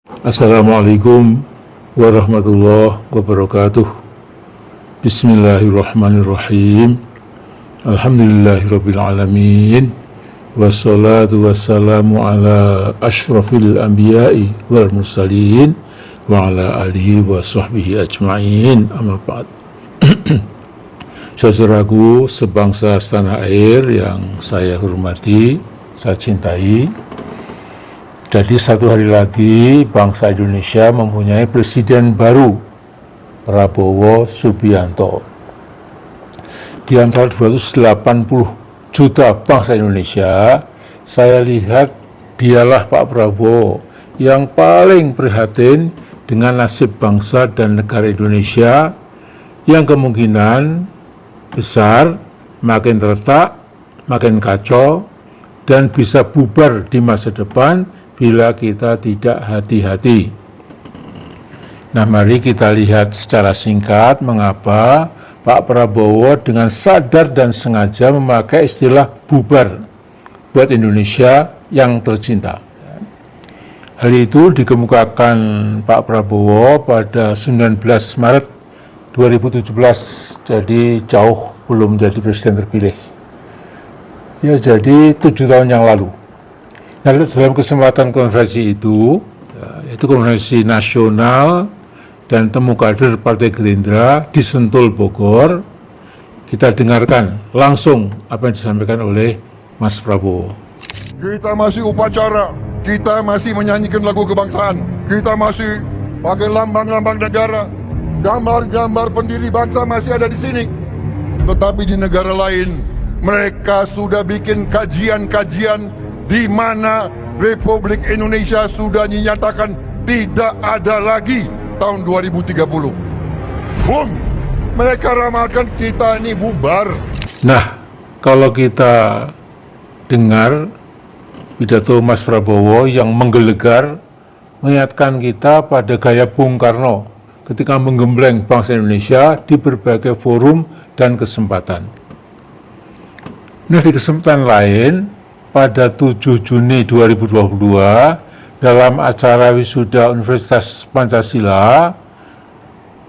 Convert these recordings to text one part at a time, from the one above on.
Assalamualaikum warahmatullahi wabarakatuh. Bismillahirrahmanirrahim. Alhamdulillahirabbil alamin. Wassalatu wassalamu ala asyrafil anbiya'i wal mursalin wa ala alihi wa sahbihi ajma'in. Amma ba'd. Saudaraku sebangsa setanah air yang saya hormati, saya cintai. Jadi satu hari lagi bangsa Indonesia mempunyai presiden baru, Prabowo Subianto. Di antara 280 juta bangsa Indonesia, saya lihat dialah Pak Prabowo yang paling prihatin dengan nasib bangsa dan negara Indonesia yang kemungkinan besar makin retak, makin kacau, dan bisa bubar di masa depan bila kita tidak hati-hati. Nah, mari kita lihat secara singkat mengapa Pak Prabowo dengan sadar dan sengaja memakai istilah bubar buat Indonesia yang tercinta. Hal itu dikemukakan Pak Prabowo pada 19 Maret 2017, jadi jauh belum jadi presiden terpilih. Ya, jadi 7 tahun yang lalu. Nah, dalam kesempatan konferensi itu, yaitu konferensi nasional dan temu kader Partai Gerindra di Sentul, Bogor, kita dengarkan langsung apa yang disampaikan oleh Mas Prabowo. Kita masih upacara, kita masih menyanyikan lagu kebangsaan, kita masih pakai lambang-lambang negara, gambar-gambar pendiri bangsa masih ada di sini. Tetapi di negara lain, mereka sudah bikin kajian-kajian di mana Republik Indonesia sudah dinyatakan tidak ada lagi tahun 2030. Mereka ramalkan kita ini bubar. Nah, kalau kita dengar pidato Mas Prabowo yang menggelegar, mengingatkan kita pada gaya Bung Karno ketika menggembleng bangsa Indonesia di berbagai forum dan kesempatan. Nah, di kesempatan lain, pada 7 Juni 2022, dalam acara wisuda Universitas Pancasila,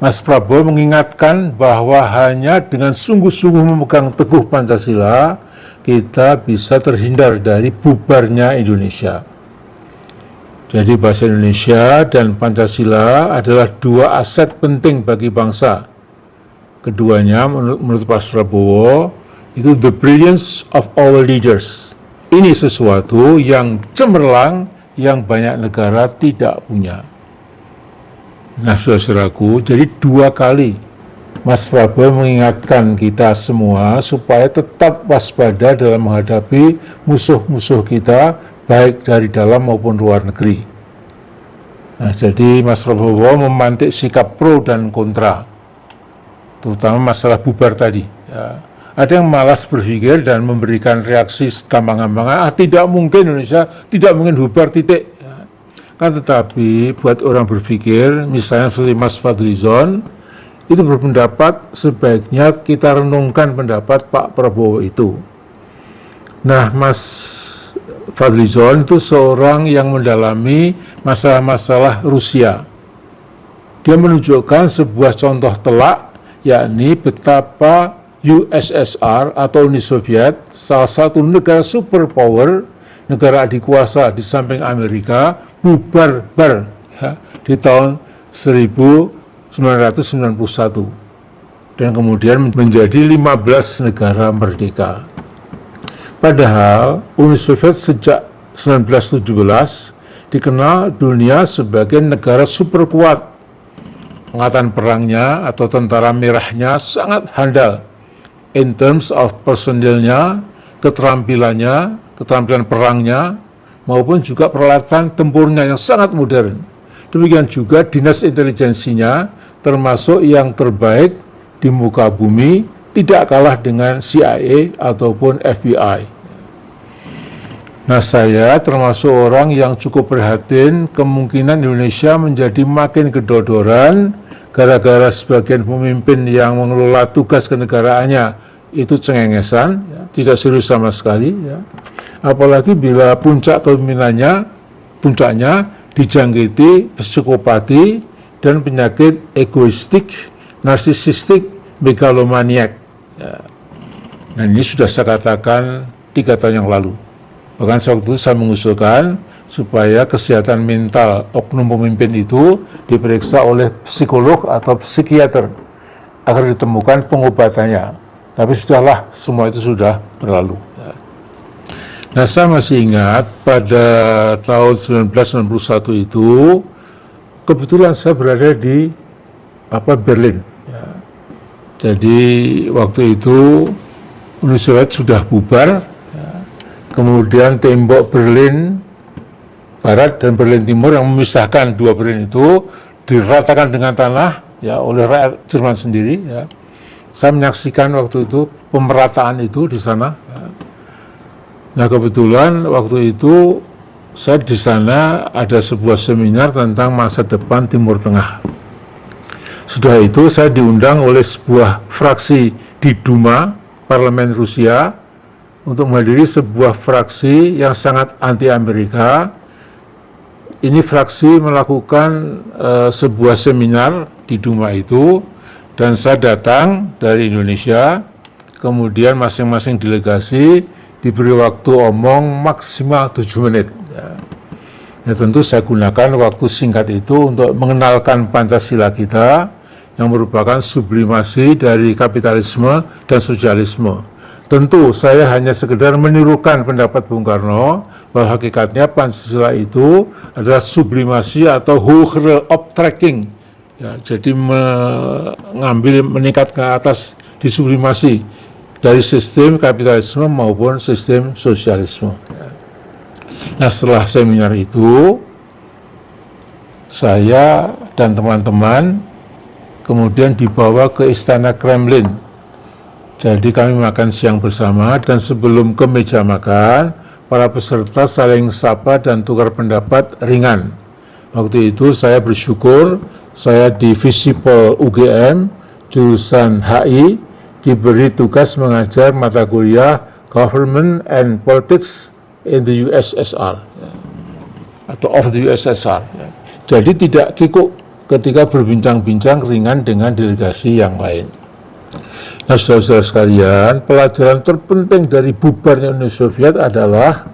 Mas Prabowo mengingatkan bahwa hanya dengan sungguh-sungguh memegang teguh Pancasila, kita bisa terhindar dari bubarnya Indonesia. Jadi bahasa Indonesia dan Pancasila adalah dua aset penting bagi bangsa. Keduanya menurut Pak Prabowo itu the brilliance of our leaders. Ini sesuatu yang cemerlang yang banyak negara tidak punya. Nah, saudaraku, jadi 2 kali Mas Prabowo mengingatkan kita semua supaya tetap waspada dalam menghadapi musuh-musuh kita, baik dari dalam maupun luar negeri. Nah, jadi Mas Prabowo memantik sikap pro dan kontra, terutama masalah bubar tadi. Ya. Ada yang malas berpikir dan memberikan reaksi gampang-gampangan, tidak mungkin Indonesia, tidak mungkin bubar, titik. Ya. Kan tetapi buat orang berpikir, misalnya seperti Mas Fadlizon, itu berpendapat sebaiknya kita renungkan pendapat Pak Prabowo itu. Nah, Mas Fadlizon itu seorang yang mendalami masalah-masalah Rusia. Dia menunjukkan sebuah contoh telak, yakni betapa USSR atau Uni Soviet, salah satu negara superpower, negara adikuasa di samping Amerika, bubar ya, di tahun 1991 dan kemudian menjadi 15 negara merdeka. Padahal Uni Soviet sejak 1917 dikenal dunia sebagai negara super kuat. Angkatan perangnya atau tentara merahnya sangat handal in terms of personilnya, keterampilan perangnya, maupun juga peralatan tempurnya yang sangat modern. Demikian juga dinas intelijensinya, termasuk yang terbaik di muka bumi, tidak kalah dengan CIA ataupun FBI. Nah, saya termasuk orang yang cukup prihatin kemungkinan Indonesia menjadi makin kedodoran gara-gara sebagian pemimpin yang mengelola tugas kenegaraannya itu cengengesan, ya, tidak serius sama sekali, ya. Apalagi bila puncaknya dijangkiti psikopati dan penyakit egoistik, narsisistik, megalomaniak. Ya. Nah, ini sudah saya katakan 3 tahun yang lalu. Bahkan waktu itu saya mengusulkan supaya kesehatan mental oknum pemimpin itu diperiksa oleh psikolog atau psikiater agar ditemukan pengobatannya. Tapi sudahlah, semua itu sudah berlalu. Nah, saya masih ingat pada tahun 1991 itu kebetulan saya berada di Berlin. Ya. Jadi waktu itu Uni Soviet sudah bubar, ya. Kemudian tembok Berlin Barat dan Berlin Timur yang memisahkan 2 Berlin itu diratakan dengan tanah ya oleh rakyat Jerman sendiri. Ya. Saya menyaksikan waktu itu pemerataan itu di sana. Ya. Nah, kebetulan waktu itu saya di sana ada sebuah seminar tentang masa depan Timur Tengah. Sudah itu saya diundang oleh sebuah fraksi di Duma, Parlemen Rusia, untuk menghadiri sebuah fraksi yang sangat anti-Amerika. Ini fraksi melakukan sebuah seminar di Duma itu, dan saya datang dari Indonesia, kemudian masing-masing delegasi diberi waktu omong maksimal 7 menit. Ya, tentu saya gunakan waktu singkat itu untuk mengenalkan Pancasila kita, yang merupakan sublimasi dari kapitalisme dan sosialisme. Tentu saya hanya sekedar menirukan pendapat Bung Karno bahwa hakikatnya Pancasila itu adalah sublimasi atau higher up tracking. Ya, jadi meningkat ke atas, disublimasi dari sistem kapitalisme maupun sistem sosialisme. Nah, setelah seminar itu, saya dan teman-teman kemudian dibawa ke Istana Kremlin. Jadi kami makan siang bersama, dan sebelum ke meja makan, para peserta saling sapa dan tukar pendapat ringan. Waktu itu saya bersyukur, saya di Visipol UGM, jurusan HI, diberi tugas mengajar mata kuliah Government and Politics in the USSR, atau of the USSR. Jadi tidak kikuk ketika berbincang-bincang ringan dengan delegasi yang lain. Nah, saudara-saudara sekalian, pelajaran terpenting dari bubarnya Uni Soviet adalah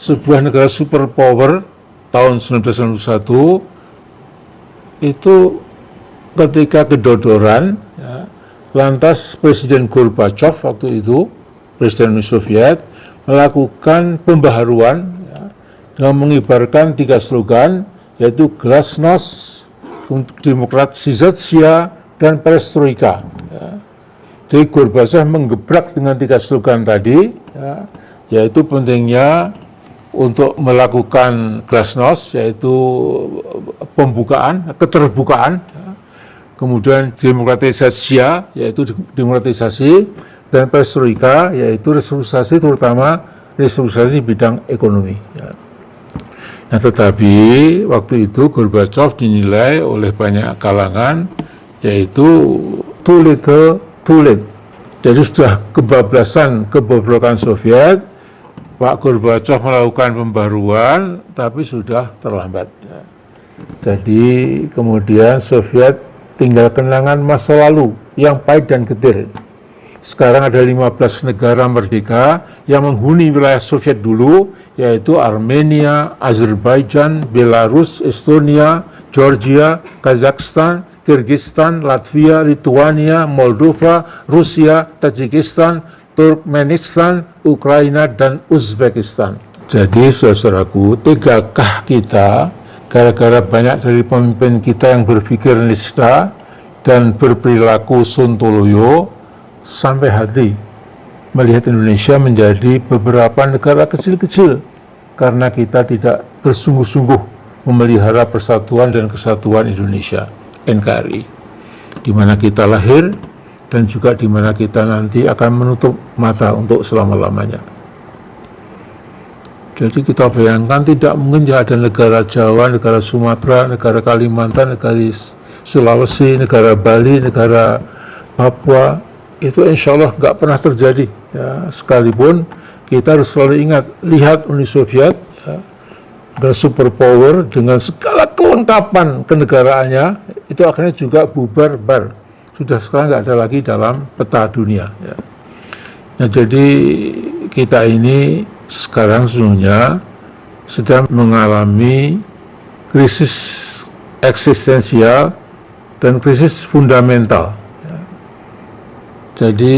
sebuah negara superpower tahun 1991 itu ketika kedodoran, lantas Presiden Gorbachev waktu itu, Presiden Uni Soviet, melakukan pembaharuan dengan mengibarkan 3 slogan, yaitu Glasnost, Demokratizatsiya, dan Perestroika. Jadi Gorbachev menggebrak dengan 3 slogan tadi, yaitu pentingnya untuk melakukan Glasnost, yaitu pembukaan, keterbukaan, kemudian Demokratizatsiya, yaitu demokratisasi, dan Perestroika, yaitu restrukturisasi, terutama restrukturisasi di bidang ekonomi. Nah, tetapi waktu itu Gorbachev dinilai oleh banyak kalangan yaitu too little, too late. Jadi sudah kebablasan Soviet, Pak Gorbachev melakukan pembaruan, tapi sudah terlambat. Jadi kemudian Soviet tinggal kenangan masa lalu yang pahit dan getir. Sekarang ada 15 negara merdeka yang menghuni wilayah Soviet dulu, yaitu Armenia, Azerbaijan, Belarus, Estonia, Georgia, Kazakhstan, Kyrgyzstan, Latvia, Lithuania, Moldova, Rusia, Tajikistan, Turkmenistan, Ukraina, dan Uzbekistan. Jadi, saudaraku, tegakah kita gara-gara banyak dari pemimpin kita yang berpikir nista dan berperilaku sontoloyo sampai hati melihat Indonesia menjadi beberapa negara kecil-kecil karena kita tidak bersungguh-sungguh memelihara persatuan dan kesatuan Indonesia, NKRI, di mana kita lahir dan juga di mana kita nanti akan menutup mata untuk selama-lamanya. Jadi kita bayangkan tidak mungkin ada negara Jawa, negara Sumatera, negara Kalimantan, negara Sulawesi, negara Bali, negara Papua, itu insya Allah nggak pernah terjadi. Ya, sekalipun kita harus selalu ingat, lihat Uni Soviet, ya, bersuperpower dengan segala kelengkapan kenegaraannya, itu akhirnya juga bubar-bar. Sudah sekarang nggak ada lagi dalam peta dunia. Ya. Nah, jadi kita ini sekarang sesungguhnya sedang mengalami krisis eksistensial dan krisis fundamental. Ya. Jadi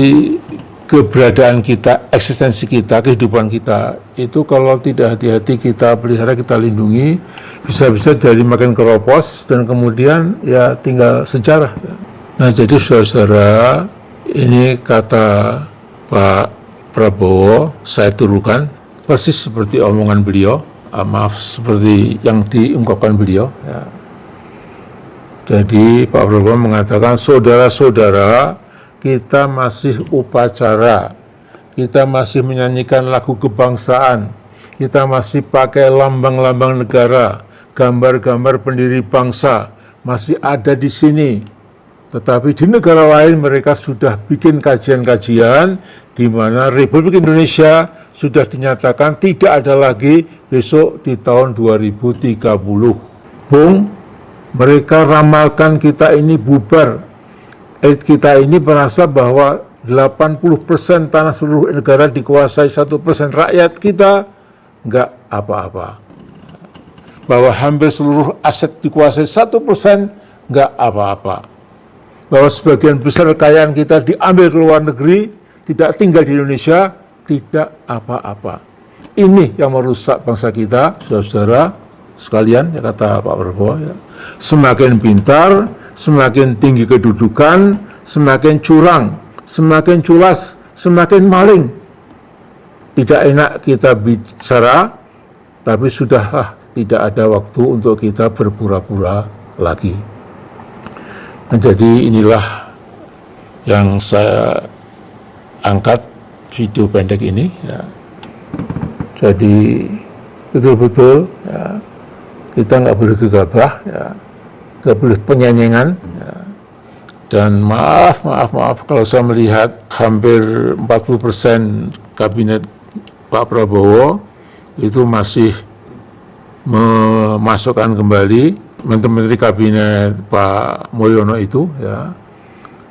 keberadaan kita, eksistensi kita, kehidupan kita, itu kalau tidak hati-hati kita pelihara, kita lindungi, bisa-bisa jadi makin keropos, dan kemudian ya tinggal sejarah. Nah, jadi saudara-saudara, ini kata Pak Prabowo, saya turukan, persis seperti omongan beliau, maaf, seperti yang diungkapkan beliau. Ya. Jadi Pak Prabowo mengatakan, saudara-saudara, kita masih upacara, kita masih menyanyikan lagu kebangsaan, kita masih pakai lambang-lambang negara, gambar-gambar pendiri bangsa, masih ada di sini. Tetapi di negara lain mereka sudah bikin kajian-kajian di mana Republik Indonesia sudah dinyatakan tidak ada lagi besok di tahun 2030. Bung, mereka ramalkan kita ini bubar. Elit kita ini merasa bahwa 80% tanah seluruh negara dikuasai 1% rakyat kita, enggak apa-apa. Bahwa hampir seluruh aset dikuasai 1%, enggak apa-apa. Bahwa sebagian besar kekayaan kita diambil ke luar negeri, tidak tinggal di Indonesia, tidak apa-apa. Ini yang merusak bangsa kita, saudara-saudara sekalian, ya kata Pak Prabowo. Ya. Semakin pintar, semakin tinggi kedudukan, semakin curang, semakin culas, semakin maling. Tidak enak kita bicara, tapi sudahlah tidak ada waktu untuk kita berpura-pura lagi. Nah, jadi inilah yang saya angkat video pendek ini. Ya. Jadi betul-betul ya, kita nggak boleh gegabah, ya. Nggak boleh penyanyengan, ya. Dan maaf kalau saya melihat hampir 40% kabinet Pak Prabowo itu masih memasukkan kembali menteri kabinet Pak Mulyono itu,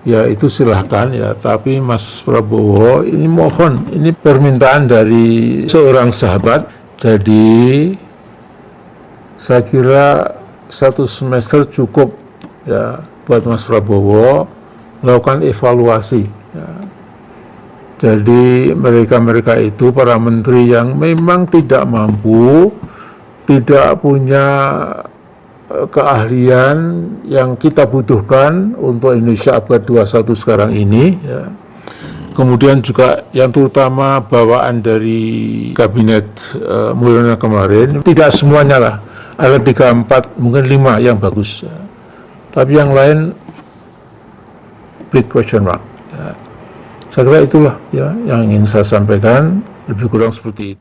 ya itu silahkan ya. Tapi Mas Prabowo ini mohon, ini permintaan dari seorang sahabat. Jadi saya kira 1 semester cukup ya buat Mas Prabowo melakukan evaluasi. Ya. Jadi mereka itu para menteri yang memang tidak mampu, tidak punya keahlian yang kita butuhkan untuk Indonesia abad 21 sekarang ini. Ya. Kemudian juga yang terutama bawaan dari kabinet Mulyono kemarin, tidak semuanya lah. Ada 3, 4, mungkin 5 yang bagus. Ya. Tapi yang lain big question mark. Ya. Saya kira itulah ya yang ingin saya sampaikan, lebih kurang seperti itu.